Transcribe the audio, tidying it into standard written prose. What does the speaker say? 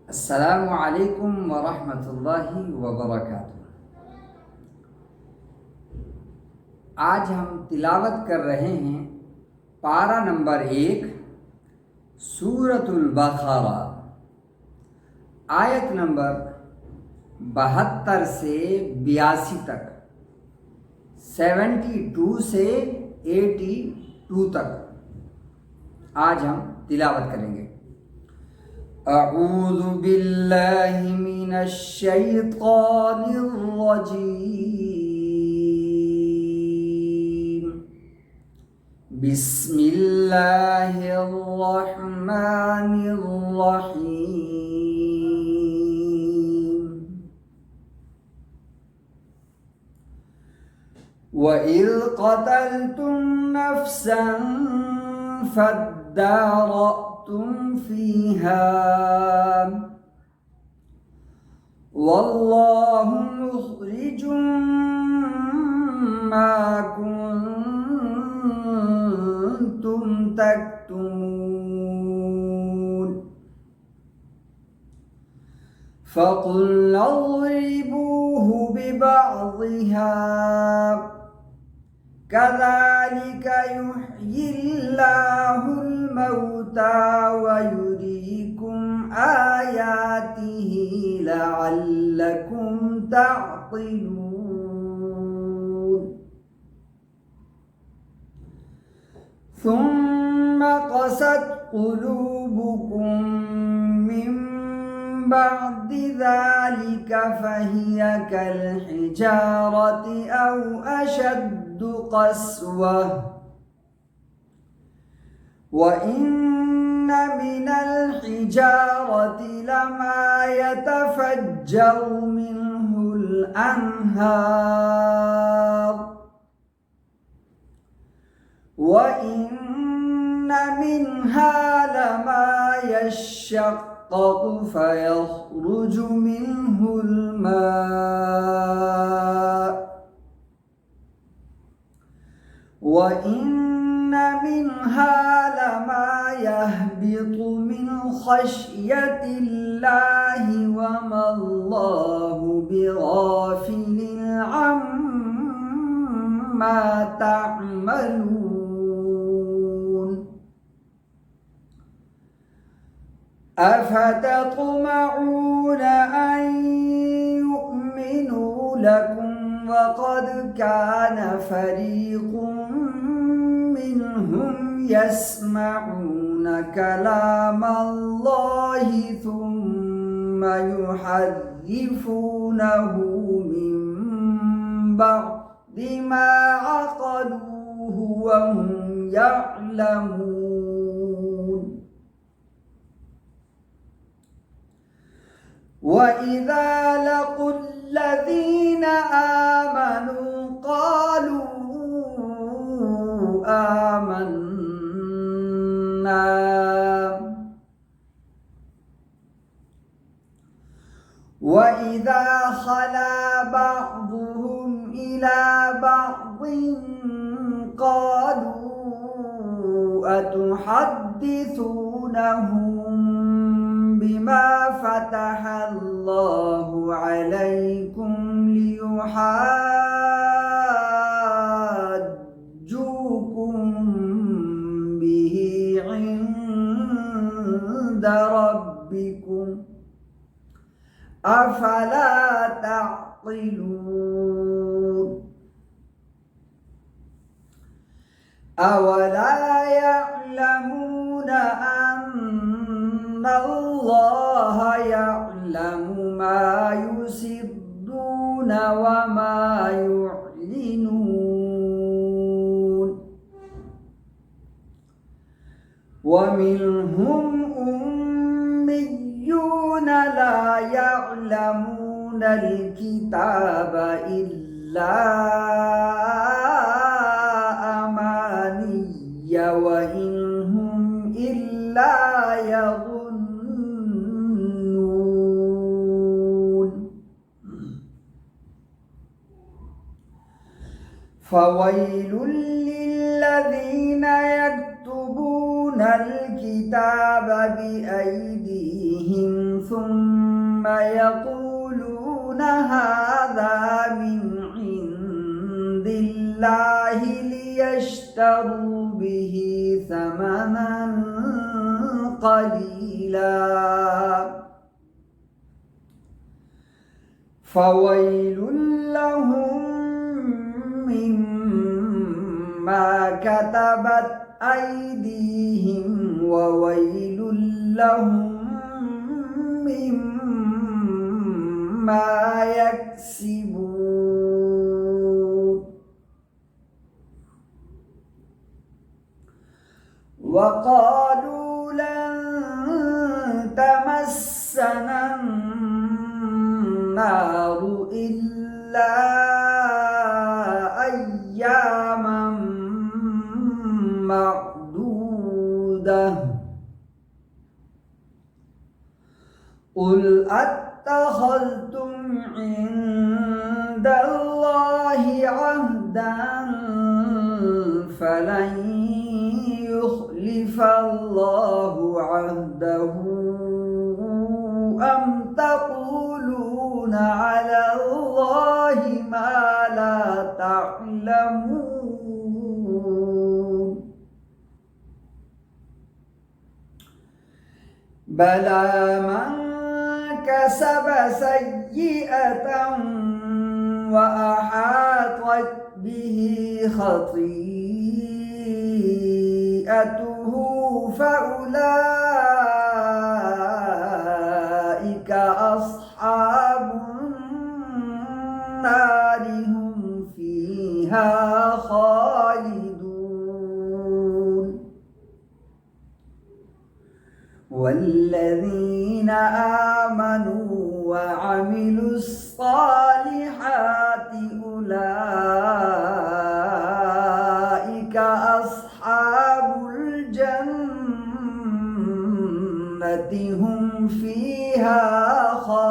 अस्सलामु अलैकुम वरहमतुल्लाहि वबरकातुहू। आज हम तिलावत कर रहे हैं पारा नंबर 1 सूरतुल बक़रा, आयत नंबर 72 से 82 तक, 72 से 82 तक आज हम तिलावत करेंगे। अऊज़ु बिल्लाहि मिनश शैतानिर रजीम। बिस्मिल्लाहिर रहमानिर रहीम। वइज़ क़तलतुम नफ़्सन फद्दारअतुम फ़ीहा वल्लाहु मुख़रिजुम मा कुन्तुम तक्तुमून। फ़क़ुल्ना इज़्रिबूहु बिबअज़िहा कज़ालिक युह्यिल्लाहुल मौता वयुरीकुम आयातिही लअल्लकुम तअक़िलून। सुम्म क़सत क़ुलूबुकुम मिन बअदि ज़ालिक फ़हिय कल्हिजारति औ अशद्दु क़स्वह वइन्न मिनल हिजारति लमा यतफ़ज्जरु मिन्हुल अन्हार वइन्न मिन्हा लमा यशक़्क़क़ु फ़यख़्रुजु मिन्हुल माअ वइन्न मिन्हा लमा यहबितु मिन ख़श्यतिल्लाहि वमल्लाहु बिग़ाफ़िलिन अम्मा तअमलून। अफ़तطمعون अन यु'मिनू लकुम वक़द कान फ़रीक़ुम मिन्हुम यस्मऊन कलामल्लाहि थुम्म युहर्रिफ़ूनहु मिन बअदि मा अक़लूहु वहुम यअलमून। वइज़ा लक़ुल्लज़ीन आमनू क़ालू आमन्ना वइज़ा ख़ला बअ्ज़ुहुम इला बअ्ज़िन क़ालू अतुहद्दिसूनहुम बिमा फ़तहल्लाहु अलैकुम लियुहाज्जूकुम बिही इंद रब्बिकुम अफ़ला तअक़िलून। अवला यअलमून अन्नल्लाह यअलमु मा युसिर्रून वमा युअलिनून। वमिनहुम उम्मिय्यून ला यअलमूनल किताब इल्ला अमानिय्य वइन्हुम इल्ला यज़ुन्नून। फ़वैलुल लिल्लज़ीन यक्तुबूनल किताब बिअयदीहिम ثم يقولون هذا من عند الله ليشتروا به ثمنا قليلا فويل لهم مما كتبت أيديهم وويل لهم مما يكسبون وقالوا لن تمسنا النار إلا أياما معدودة قل أتخذتم عند الله عهدا فلن يخلف الله عهده أم تقولون على الله ما لا تعلمون بلى من كسب سيئة وأحاطت به خطيئته فأولئك أصحاب النار هم فيها خالدون والذين آمنوا وعملوا الصالحات أولئك أصحاب الجنة هم فيها خالدون